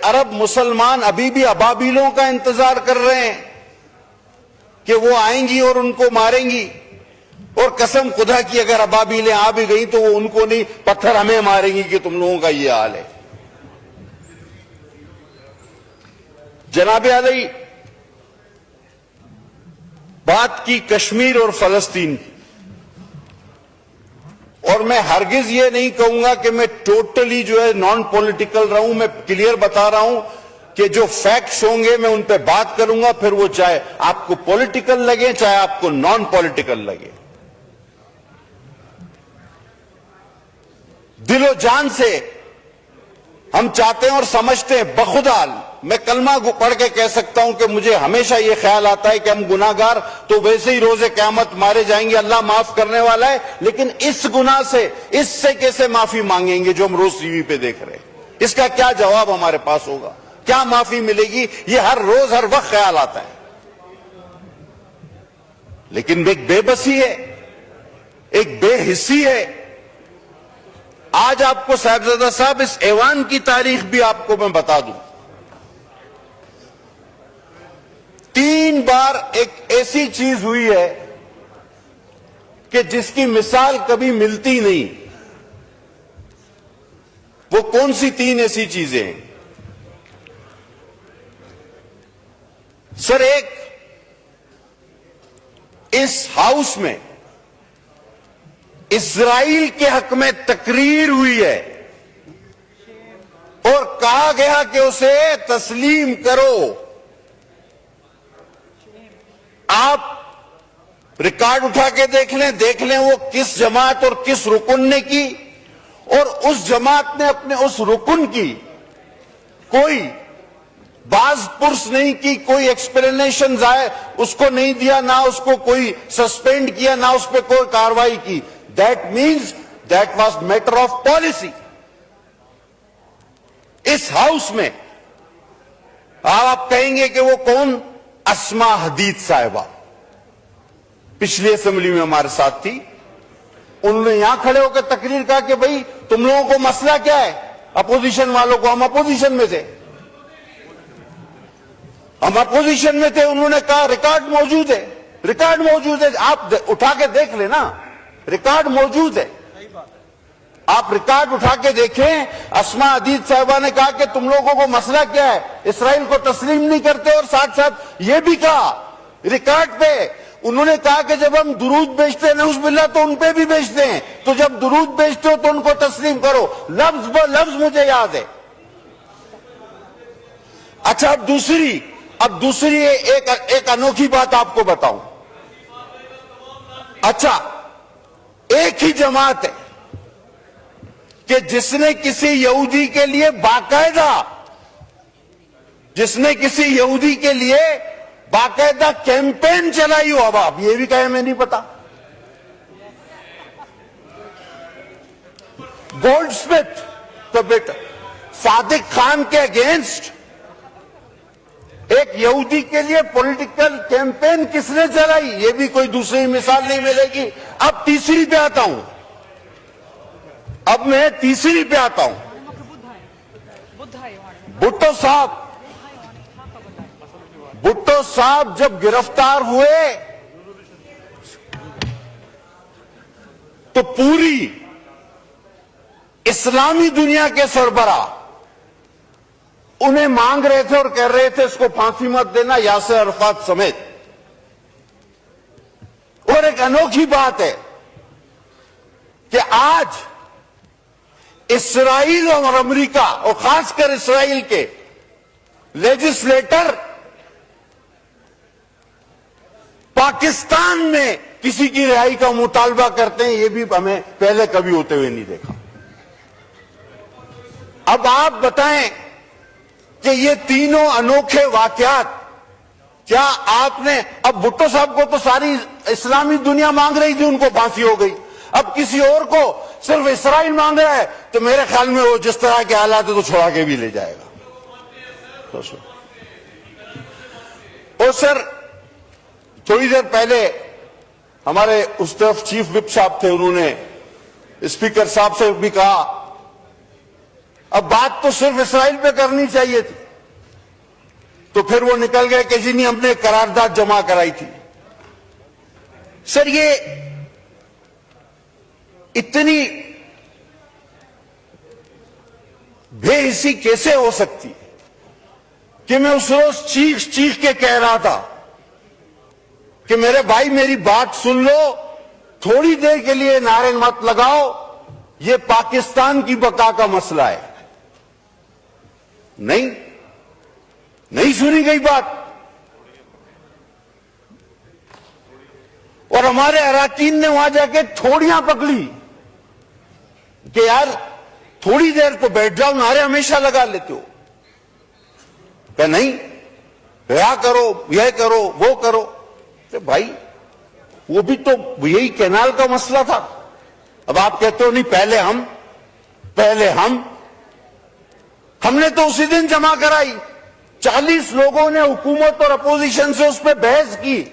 ارب مسلمان ابھی بھی ابابیلوں کا انتظار کر رہے ہیں کہ وہ آئیں گی اور ان کو ماریں گی. اور قسم خدا کی اگر ابابیلیں آ بھی گئیں تو وہ ان کو نہیں، پتھر ہمیں ماریں گی کہ تم لوگوں کا یہ حال ہے. جناب علی، بات کی کشمیر اور فلسطین کی، اور میں ہرگز یہ نہیں کہوں گا کہ میں ٹوٹلی جو ہے نان پولیٹیکل رہوں. میں کلیئر بتا رہا ہوں کہ جو فیکٹس ہوں گے میں ان پہ بات کروں گا، پھر وہ چاہے آپ کو پولیٹیکل لگے چاہے آپ کو نان پولیٹیکل لگے. دل و جان سے ہم چاہتے ہیں اور سمجھتے ہیں، بخدا میں کلمہ پڑھ کے کہہ سکتا ہوں کہ مجھے ہمیشہ یہ خیال آتا ہے کہ ہم گناہگار تو ویسے ہی روز قیامت مارے جائیں گے، اللہ معاف کرنے والا ہے، لیکن اس گناہ سے، اس سے کیسے معافی مانگیں گے جو ہم روز ٹی وی پہ دیکھ رہے ہیں؟ اس کا کیا جواب ہمارے پاس ہوگا؟ کیا معافی ملے گی؟ یہ ہر روز ہر وقت خیال آتا ہے. لیکن ایک بے بسی ہے، ایک بے حسی ہے. آج آپ کو صاحبزادہ صاحب اس ایوان کی تاریخ بھی آپ کو میں بتا دوں. 3 بار ایک ایسی چیز ہوئی ہے کہ جس کی مثال کبھی ملتی نہیں. وہ کون سی 3 ایسی چیزیں ہیں؟ سر، ایک اس ہاؤس میں اسرائیل کے حق میں تقریر ہوئی ہے اور کہا گیا کہ اسے تسلیم کرو. آپ ریکارڈ اٹھا کے دیکھ لیں وہ کس جماعت اور کس رکن نے کی، اور اس جماعت نے اپنے اس رکن کی کوئی باز پرس نہیں کی، کوئی ایکسپلینیشن اس کو نہیں دیا، نہ اس کو کوئی سسپینڈ کیا، نہ اس پہ کوئی کاروائی کی. That means that was matter of policy. اس ہاؤس میں آپ کہیں گے کہ وہ کون؟ اسما حدید صاحبہ پچھلی اسمبلی میں ہمارے ساتھ تھی. انہوں نے یہاں کھڑے ہو کے تقریر کہا کہ بھئی تم لوگوں کو مسئلہ کیا ہے؟ اپوزیشن والوں کو. ہم اپوزیشن میں تھے، انہوں نے کہا ریکارڈ موجود ہے، آپ اٹھا کے دیکھ لیں نا، ریکارڈ موجود ہے. آپ ریکارڈ اٹھا کے دیکھیں. اسما حدید صاحبہ نے کہا کہ تم لوگوں کو مسئلہ کیا ہے؟ اسرائیل کو تسلیم نہیں کرتے، اور ساتھ ساتھ یہ بھی کہا ریکارڈ پہ، انہوں نے کہا کہ جب ہم درود بیچتے ہیں نعوذ باللہ تو ان پہ بھی بیچتے ہیں، تو جب درود بیچتے ہو تو ان کو تسلیم کرو. لفظ ب لفظ مجھے یاد ہے. اچھا، اب دوسری ایک انوکھی بات آپ کو بتاؤں. اچھا، ایک ہی جماعت ہے کہ جس نے کسی یہودی کے لیے باقاعدہ کیمپین چلائی ہو. اب آپ یہ بھی کہیں میں نہیں پتا. گولڈ سمتھ کا بیٹا صادق خان کے اگینسٹ ایک یہودی کے لیے پولیٹیکل کیمپین کس نے چلائی؟ یہ بھی کوئی دوسری مثال نہیں ملے گی. اب تیسری پہ آتا ہوں. بھٹو صاحب جب گرفتار ہوئے تو پوری اسلامی دنیا کے سربراہ انہیں مانگ رہے تھے اور کہہ رہے تھے اس کو پھانسی مت دینا، یاسر عرفات سمیت. اور ایک انوکھی بات ہے کہ آج اسرائیل اور امریکہ، اور خاص کر اسرائیل کے لیجسلیٹر پاکستان میں کسی کی رہائی کا مطالبہ کرتے ہیں. یہ بھی ہمیں پہلے کبھی ہوتے ہوئے نہیں دیکھا. اب آپ بتائیں کہ یہ تینوں انوکھے واقعات، کیا آپ نے، اب بھٹو صاحب کو تو ساری اسلامی دنیا مانگ رہی تھی، ان کو پھانسی ہو گئی. اب کسی اور کو صرف اسرائیل مانگ رہا ہے تو میرے خیال میں وہ جس طرح کے حالات ہے تو چھوڑا کے بھی لے جائے گا. اور سر، تھوڑی دیر پہلے ہمارے اس طرف چیف وپ صاحب تھے، انہوں نے اسپیکر صاحب سے بھی کہا اب بات تو صرف اسرائیل پہ کرنی چاہیے تھی، تو پھر وہ نکل گئے کہ جی نہیں ہم نے قرارداد جمع کرائی تھی۔ سر یہ اتنی بے حسی کیسے ہو سکتی کہ میں اس روز چیخ چیخ کے کہہ رہا تھا کہ میرے بھائی میری بات سن لو، تھوڑی دیر کے لیے نعرے مت لگاؤ، یہ پاکستان کی بقا کا مسئلہ ہے۔ نہیں سنی گئی بات، اور ہمارے اراکین نے وہاں جا کے تھوڑیاں پکڑی کہ یار تھوڑی دیر تو بیٹھ جاؤ، نعرے ہمیشہ لگا لیتے ہو۔ کہ نہیں، رہا کرو، یہ کرو وہ کرو۔ تو بھائی وہ بھی تو یہی کینال کا مسئلہ تھا۔ اب آپ کہتے ہو نہیں پہلے ہم نے تو اسی دن جمع کرائی، 40 لوگوں نے حکومت اور اپوزیشن سے اس پہ بحث کی،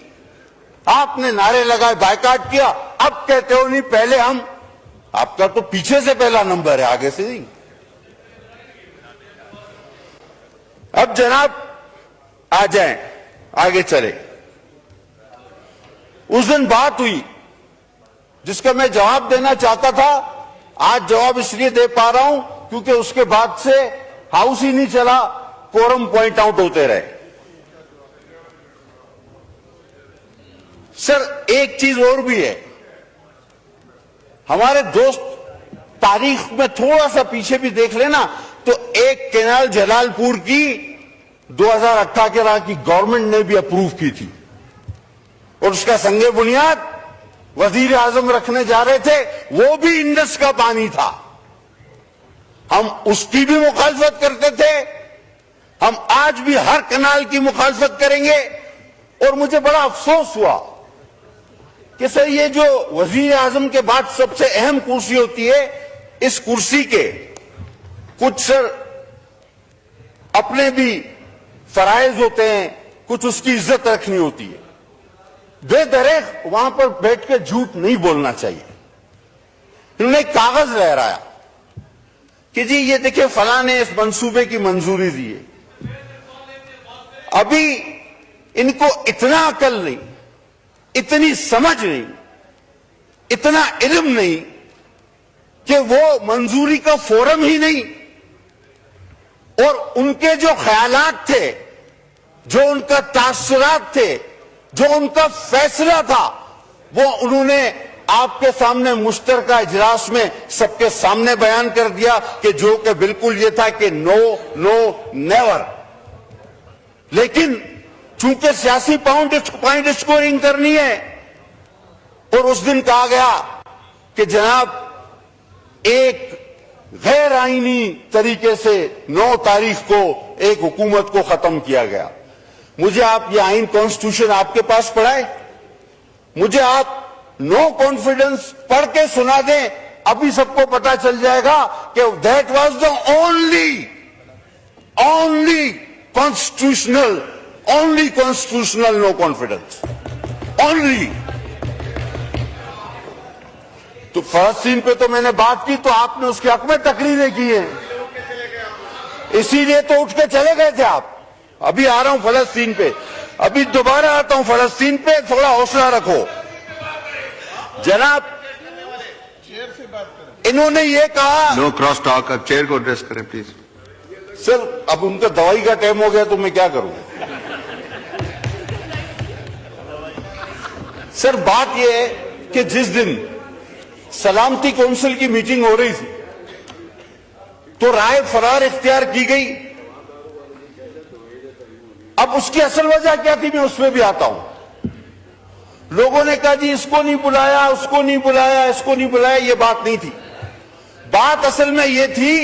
آپ نے نعرے لگائے، بائیکاٹ کیا، اب کہتے ہو نہیں پہلے ہم۔ آپ کا تو پیچھے سے پہلا نمبر ہے، آگے سے نہیں۔ اب جناب آ جائیں، آگے چلے۔ اس دن بات ہوئی جس کا میں جواب دینا چاہتا تھا، آج جواب اس لیے دے پا رہا ہوں کیونکہ اس کے بعد سے ہاؤس ہی نہیں چلا، کورم پوائنٹ آؤٹ ہوتے رہے۔ سر ایک چیز اور بھی ہے، ہمارے دوست تاریخ میں تھوڑا سا پیچھے بھی دیکھ لینا تو ایک کینال جلال پور کی 2018 کی گورنمنٹ نے بھی اپروو کی تھی، اور اس کا سنگ بنیاد وزیر اعظم رکھنے جا رہے تھے، وہ بھی انڈس کا پانی تھا۔ ہم اس کی بھی مخالفت کرتے تھے، ہم آج بھی ہر کنال کی مخالفت کریں گے۔ اور مجھے بڑا افسوس ہوا کہ سر یہ جو وزیر اعظم کے بعد سب سے اہم کرسی ہوتی ہے، اس کرسی کے کچھ سر اپنے بھی فرائض ہوتے ہیں، کچھ اس کی عزت رکھنی ہوتی ہے۔ بے دریغ وہاں پر بیٹھ کے جھوٹ نہیں بولنا چاہیے۔ انہوں نے ایک کاغذ لہرایا کہ جی یہ دیکھیں فلاں نے اس منصوبے کی منظوری دی ہے۔ ابھی ان کو اتنا عقل نہیں، اتنی سمجھ نہیں، اتنا علم نہیں کہ وہ منظوری کا فورم ہی نہیں، اور ان کے جو خیالات تھے، جو ان کا تاثرات تھے، جو ان کا فیصلہ تھا، وہ انہوں نے آپ کے سامنے مشترکہ اجلاس میں سب کے سامنے بیان کر دیا کہ جو کہ بالکل یہ تھا کہ نو نیور۔ لیکن چونکہ سیاسی پوائنٹ اسکورنگ کرنی ہے، اور اس دن کہا گیا کہ جناب ایک غیر آئینی طریقے سے 9 تاریخ کو ایک حکومت کو ختم کیا گیا۔ مجھے آپ یہ آئین کانسٹیٹیوشن آپ کے پاس پڑھائے، مجھے آپ نو کانفیڈنس پڑھ کے سنا دیں، ابھی سب کو پتا چل جائے گا کہ that was the only constitutional no confidence, only. تو فلسطین پہ تو میں نے بات کی، تو آپ نے اس کے حق میں تقریریں کی ہیں، اسی لیے تو اٹھ کے چلے گئے تھے آپ۔ ابھی آ رہا ہوں فلسطین پہ، ابھی دوبارہ آتا ہوں فلسطین پہ، تھوڑا حوصلہ رکھو۔ جناب انہوں نے یہ کہا، نو کراس ٹاک، اب چیئر کو ایڈریس کریں پلیز۔ سر اب ان کا دوائی کا ٹائم ہو گیا تو میں کیا کروں۔ سر بات یہ ہے کہ جس دن سلامتی کونسل کی میٹنگ ہو رہی تھی تو رائے فرار اختیار کی گئی۔ اب اس کی اصل وجہ کیا تھی میں اس پہ بھی آتا ہوں۔ لوگوں نے کہا جی اس کو نہیں بلایا، اس کو نہیں بلایا، اس کو نہیں بلایا، یہ بات نہیں تھی۔ بات اصل میں یہ تھی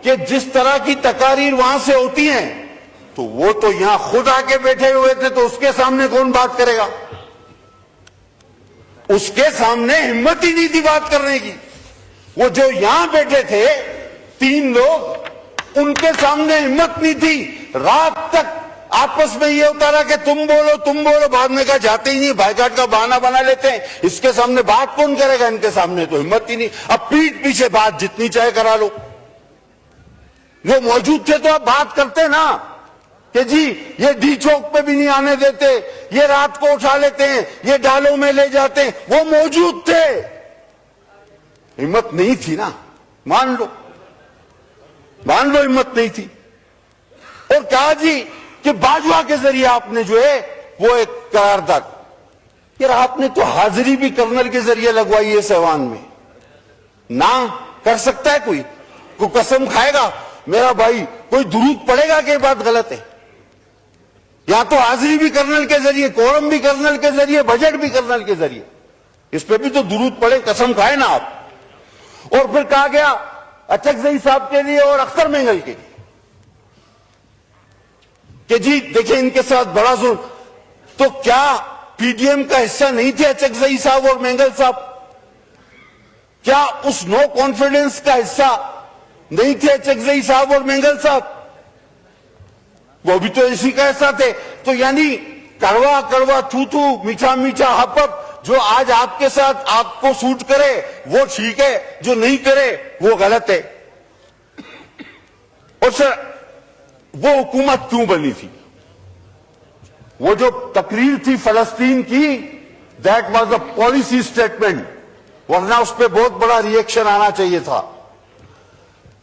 کہ جس طرح کی تقاریر وہاں سے ہوتی ہیں تو وہ تو یہاں خود آ کے بیٹھے ہوئے تھے، تو اس کے سامنے کون بات کرے گا؟ اس کے سامنے ہمت ہی نہیں تھی بات کرنے کی۔ وہ جو یہاں بیٹھے تھے 3 لوگ، ان کے سامنے ہمت نہیں تھی۔ رات تک آپس میں یہ ہوتا رہا کہ تم بولو، بعد میں کہا جاتے ہی نہیں، بائیکاٹ کا بہانہ بنا لیتے ہیں، اس کے سامنے بات کون کرے گا؟ ان کے سامنے تو ہمت ہی نہیں۔ اب پیٹھ پیچھے بات جتنی چاہے کرا لو۔ وہ موجود تھے تو آپ بات کرتے نا کہ جی یہ ڈی چوک پہ بھی نہیں آنے دیتے, یہ رات کو اٹھا لیتے ہیں, یہ ڈالوں میں لے جاتے ہیں. وہ موجود تھے, ہمت نہیں تھی نا, مان لو ہمت نہیں تھی. اور کہا جی کہ باجوہ کے ذریعے آپ نے جو ہے وہ ایک قرارداد, یار آپ نے تو حاضری بھی کرنل کے ذریعے لگوائی ہے سیوان میں. نہ کر سکتا ہے کوئی قسم کھائے گا میرا بھائی, کوئی درود پڑے گا کہ یہ بات غلط ہے؟ یا تو حاضری بھی کرنل کے ذریعے, کورم بھی کرنل کے ذریعے, بجٹ بھی کرنل کے ذریعے, اس پہ بھی تو درود پڑے, قسم کھائے نا آپ. اور پھر کہا گیا اچکزئی صاحب کے لیے اور اختر مینگل کے لیے کہ جی دیکھیں ان کے ساتھ بڑا ظلم. تو کیا پی ڈی ایم کا حصہ نہیں تھے اچکزئی صاحب اور مینگل صاحب؟ کیا اس نو کانفیڈنس کا حصہ نہیں تھے اچکزئی صاحب اور مینگل صاحب؟ وہ بھی تو اسی کا حصہ تھے. تو یعنی کڑوا کڑوا تھو تھو, میٹھا میٹھا ہپ ہپ, جو آج آپ کے ساتھ آپ کو سوٹ کرے وہ ٹھیک ہے, جو نہیں کرے وہ غلط ہے. اور سر وہ حکومت کیوں بنی تھی؟ وہ جو تقریر تھی فلسطین کی, that was a policy statement, ورنہ اس پہ بہت بڑا ریئیکشن آنا چاہیے تھا.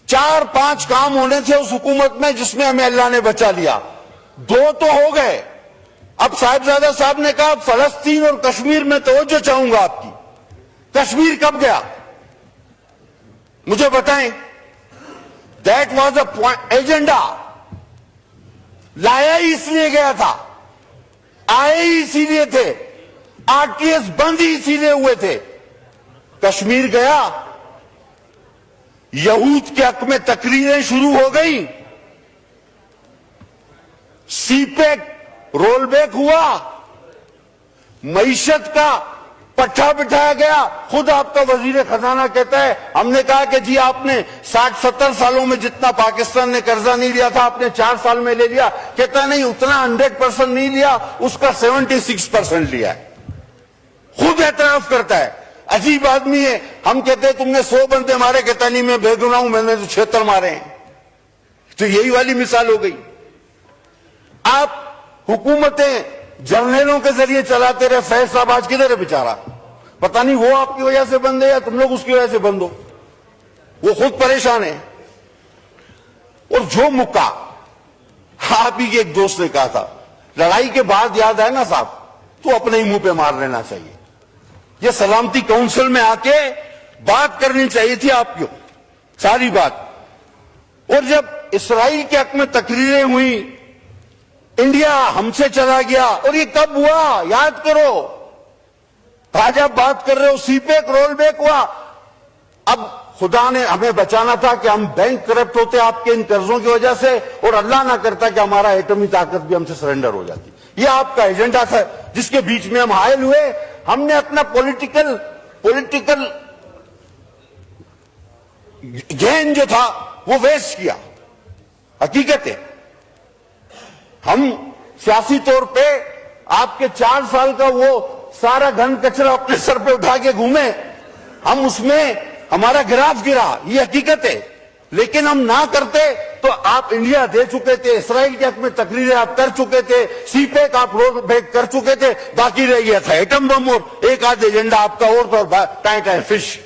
4-5 کام ہونے تھے اس حکومت میں جس میں ہمیں اللہ نے بچا لیا. 2 تو ہو گئے. اب صاحبزادہ صاحب نے کہا فلسطین اور کشمیر میں توجہ چاہوں گا آپ کی. کشمیر کب گیا مجھے بتائیں؟ دیٹ واز اے ایجنڈا, لایا ہی اس لیے گیا تھا, آئے ہی اسی لیے تھے, آر ٹی ایس بند ہی اسی لیے ہوئے تھے. کشمیر گیا, یہود کے حق میں تقریریں شروع ہو گئیں, سی پیک رول بیک ہوا, معیشت کا پٹھا بٹھایا گیا. خود آپ کا وزیر خزانہ کہتا ہے ہم نے کہا کہ جی آپ نے 60-70 سالوں میں جتنا پاکستان نے قرضہ نہیں لیا تھا آپ نے 4 سال میں لے لیا. کہتا نہیں, اتنا 100% نہیں لیا, اس کا 76% لیا ہے. خود اعتراف کرتا ہے. عجیب آدمی ہے. ہم کہتے ہیں تم نے 100 بندے مارے, کہتا نہیں میں بے گناہ ہوں, میں نے تو 76 مارے ہیں. تو یہی والی مثال ہو گئی. آپ حکومتیں جرنیلوں کے ذریعے چلاتے رہے. فیض صاحب آج کدھر ہے بیچارہ؟ پتہ نہیں وہ آپ کی وجہ سے بند ہے یا تم لوگ اس کی وجہ سے بند ہو, وہ خود پریشان ہے. اور جو مکہ آپ ہی کے ایک دوست نے کہا تھا, لڑائی کے بعد یاد ہے نا صاحب, تو اپنے ہی منہ پہ مار لینا چاہیے. یہ سلامتی کونسل میں آ کے بات کرنی چاہیے تھی آپ کو, ساری بات. اور جب اسرائیل کے حق میں تقریریں ہوئی, انڈیا ہم سے چلا گیا, اور یہ کب ہوا یاد کرو. آج آپ بات کر رہے ہو سی پیک رول بیک ہوا. اب خدا نے ہمیں بچانا تھا کہ ہم بینک کرپٹ ہوتے آپ کے ان قرضوں کی وجہ سے, اور اللہ نہ کرتا کہ ہمارا ایٹمی طاقت بھی ہم سے سرنڈر ہو جاتی. یہ آپ کا ایجنڈا تھا جس کے بیچ میں ہم حائل ہوئے. ہم نے اپنا پولیٹیکل گین جو تھا وہ ویسٹ کیا. حقیقت ہے ہم سیاسی طور پہ آپ کے 4 سال کا وہ سارا گھن کچرا اپنے سر پہ اٹھا کے گھومے, ہم اس میں ہمارا گراف گرا, یہ حقیقت ہے. لیکن ہم نہ کرتے تو آپ انڈیا دے چکے تھے, اسرائیل کے حق میں تقریریں آپ کر چکے تھے, سی پیک آپ رول بیک کر چکے تھے, باقی رہ گیا تھا ایٹم بم اور ایک آدھ ایجنڈا آپ کا اور ٹائم فش.